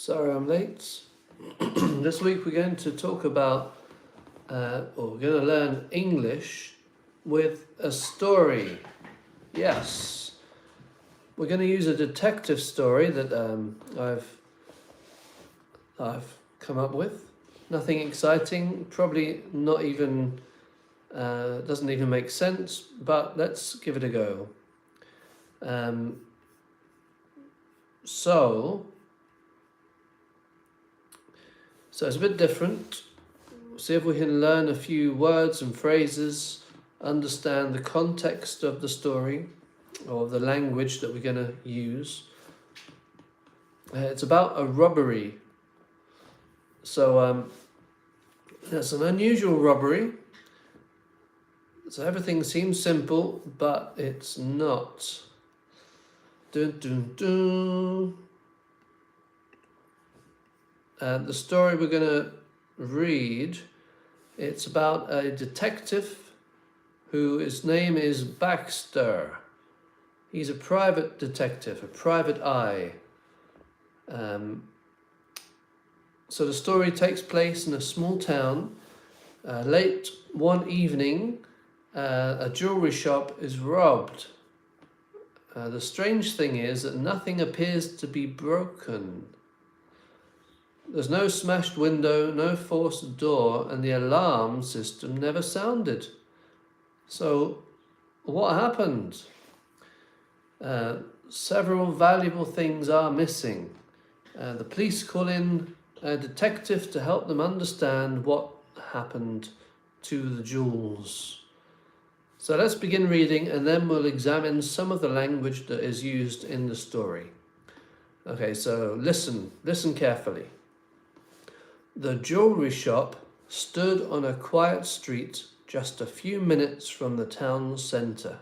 Sorry I'm late. This week we're going to talk about, or we're going to learn English with a story. Yes, we're going to use a detective story that I've come up with. Nothing exciting, probably not even, doesn't even make sense, but let's give it a go. So it's a bit different. See if we can learn a few words and phrases, understand the context of the story or the language that we're going to use. It's about a robbery. So it's an unusual robbery. So everything seems simple, but it's not. Dun, dun, dun. The story we're going to read, it's about a detective whose name is Baxter. He's a private detective, a private eye. So the story takes place in a small town. Late one evening, a jewellery shop is robbed. The strange thing is that nothing appears to be broken. There's no smashed window, no forced door, and the alarm system never sounded. So, what happened? Several valuable things are missing. The police call in a detective to help them understand what happened to the jewels. So let's begin reading and then we'll examine some of the language that is used in the story. Okay, so listen carefully. The jewellery shop stood on a quiet street just a few minutes from the town centre.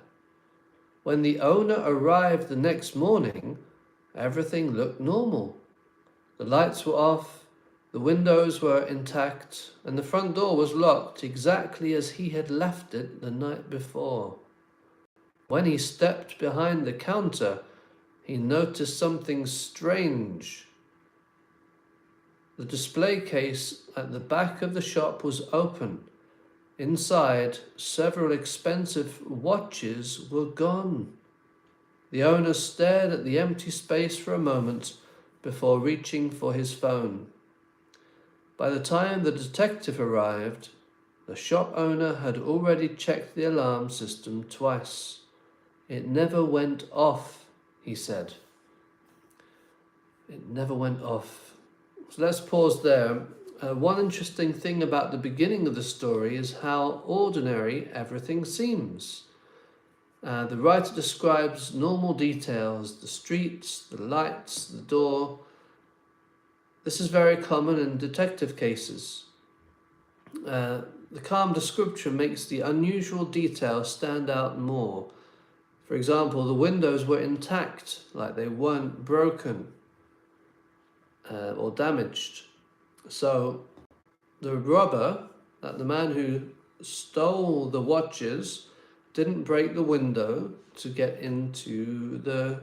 When the owner arrived the next morning, everything looked normal. The lights were off, the windows were intact, and the front door was locked exactly as he had left it the night before. When he stepped behind the counter, he noticed something strange. The display case at the back of the shop was open. Inside, several expensive watches were gone. The owner stared at the empty space for a moment before reaching for his phone. By the time the detective arrived, the shop owner had already checked the alarm system twice. It never went off, he said. It never went off. So let's pause there. One interesting thing about the beginning of the story is how ordinary everything seems. The writer describes normal details, the streets, the lights, the door. This is very common in detective cases. The calm description makes the unusual details stand out more. For example, the windows were intact, like they weren't broken or damaged. So the robber, the man who stole the watches, didn't break the window to get into the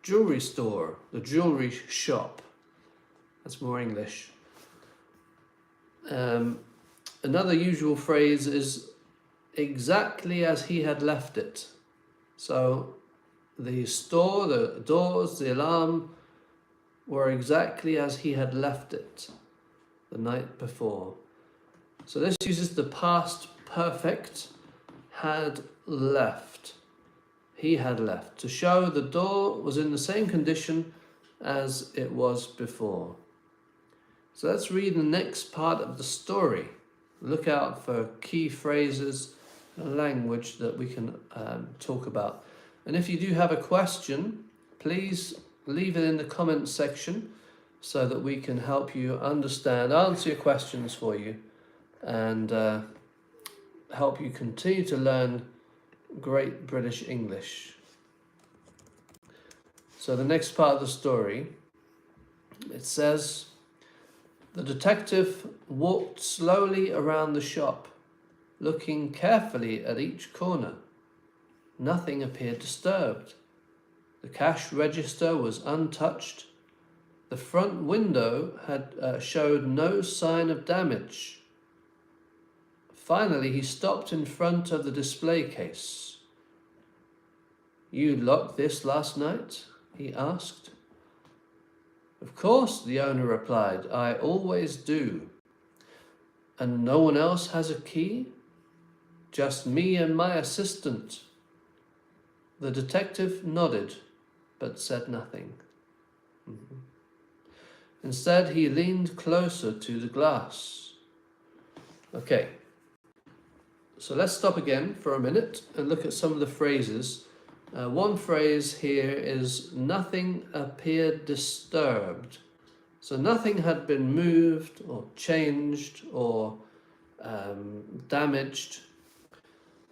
jewellery store, the jewellery shop. That's more English. Another usual phrase is exactly as he had left it. So the store, the doors, the alarm were exactly as he had left it the night before. So this uses the past perfect, had left. He had left, to show the door was in the same condition as it was before. So let's read the next part of the story. Look out for key phrases and language that we can talk about. And if you do have a question, please leave it in the comments section so that we can help you understand, answer your questions for you, and help you continue to learn great British English. So the next part of the story, it says, the detective walked slowly around the shop, looking carefully at each corner. Nothing appeared disturbed. The cash register was untouched. The front window had showed no sign of damage. Finally, he stopped in front of the display case. "You locked this last night?" he asked. "Of course," the owner replied. "I always do." "And no one else has a key?" "Just me and my assistant." The detective nodded, but said nothing. Instead, he leaned closer to the glass. Okay, so let's stop again for a minute and look at some of the phrases. One phrase here is "nothing appeared disturbed." So nothing had been moved or changed or damaged.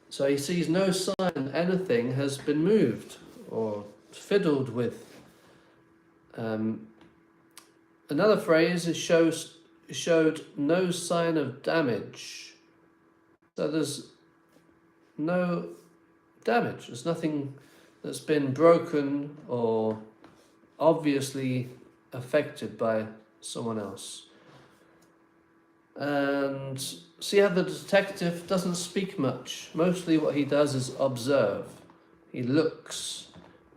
So he sees no sign anything has been moved or fiddled with. Another phrase is showed no sign of damage. So there's no damage. There's nothing that's been broken or obviously affected by someone else. And see how the detective doesn't speak much. Mostly what he does is observe. He looks.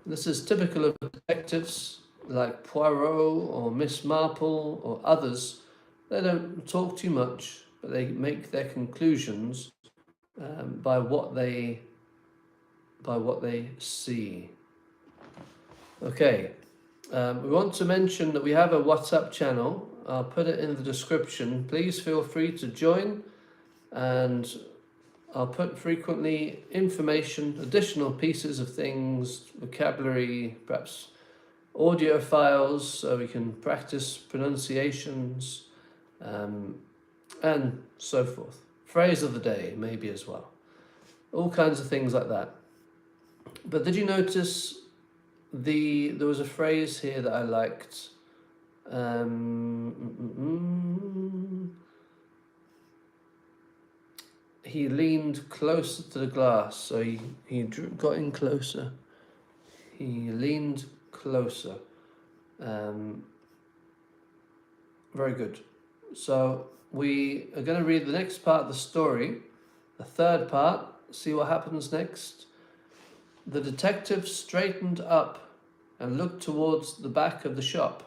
This is typical of detectives like Poirot or Miss Marple or others. They don't talk too much, but they make their conclusions by what they see. Okay, we want to mention that we have a WhatsApp channel. I'll put it in the description. Please feel free to join, and I'll put frequently information, additional pieces of things, vocabulary, perhaps audio files so we can practice pronunciations, and so forth. Phrase of the day maybe as well. All kinds of things like that. But did you notice there was a phrase here that I liked? He leaned closer to the glass, so he got in closer. He leaned closer. Very good. So we are going to read the next part of the story, the third part, see what happens next. The detective straightened up and looked towards the back of the shop.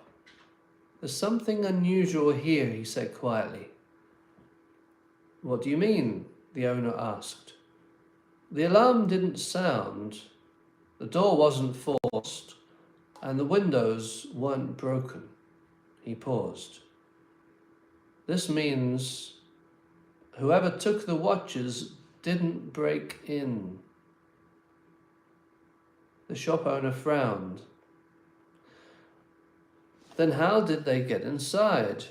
"There's something unusual here," he said quietly. "What do you mean?" the owner asked. "The alarm didn't sound, the door wasn't forced, and the windows weren't broken." He paused. "This means whoever took the watches didn't break in." The shop owner frowned. "Then how did they get inside?"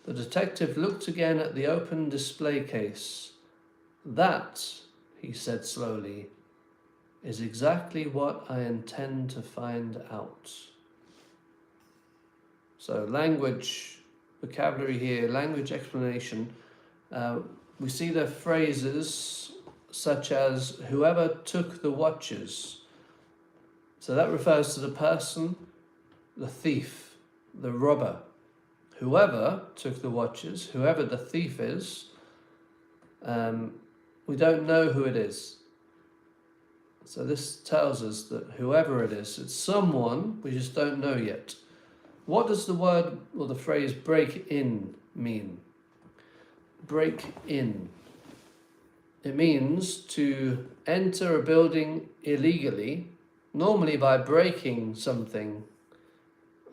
The detective looked again at the open display case. "That," he said slowly, "is exactly what I intend to find out." So language, vocabulary here, language explanation. We see the phrases such as "whoever took the watches." So that refers to the person, the thief, the robber. Whoever took the watches, whoever the thief is, we don't know who it is. So this tells us that whoever it is, it's someone, we just don't know yet. What does the word or the phrase "break in" mean? Break in. It means to enter a building illegally, normally by breaking something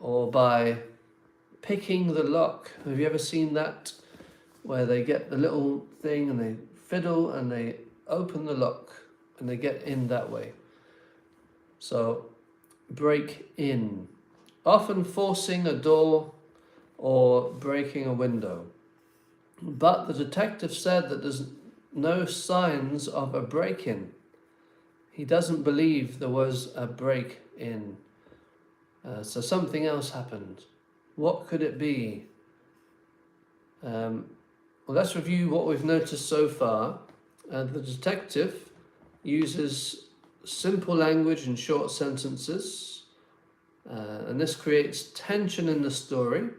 or by picking the lock. Have you ever seen that? Where they get the little thing and they fiddle and they open the lock and they get in that way. So, break in. Often forcing a door or breaking a window. But the detective said that there's no signs of a break-in. He doesn't believe there was a break-in. So something else happened. What could it be? Well, let's review what we've noticed so far. The detective uses simple language and short sentences. And this creates tension in the story.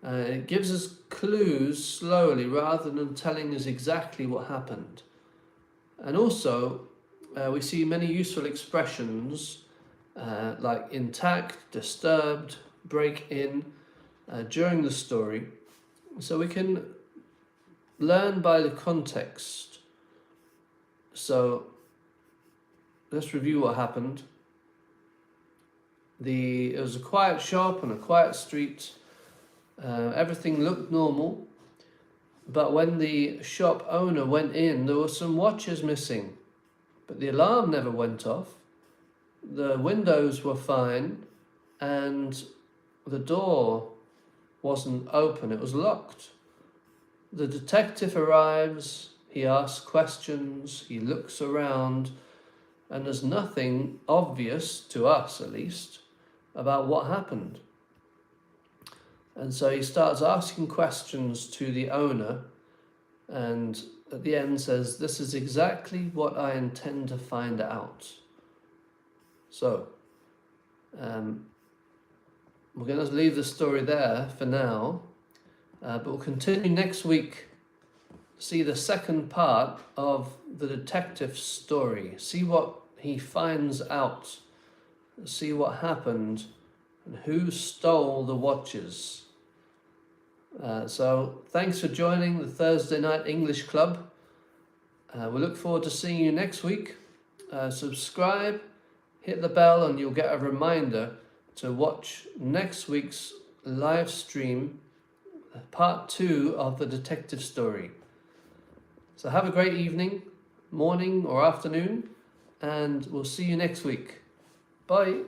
It gives us clues slowly rather than telling us exactly what happened. And also, we see many useful expressions like intact, disturbed, break in during the story. So we can learn by the context. So let's review what happened. It was a quiet shop on a quiet street. Everything looked normal, but when the shop owner went in, there were some watches missing, but the alarm never went off. The windows were fine, and the door wasn't open, it was locked. The detective arrives, he asks questions, he looks around, and there's nothing obvious, to us at least, about what happened. And so he starts asking questions to the owner, and at the end says, "This is exactly what I intend to find out." So, we're going to leave the story there for now, but we'll continue next week, see the second part of the detective's story, see what he finds out, see what happened, and who stole the watches. So thanks for joining the Thursday Night English Club. We look forward to seeing you next week. Subscribe, hit the bell, and you'll get a reminder to watch next week's live stream, part 2 of the detective story. So have a great evening, morning or afternoon, and we'll see you next week. Bye.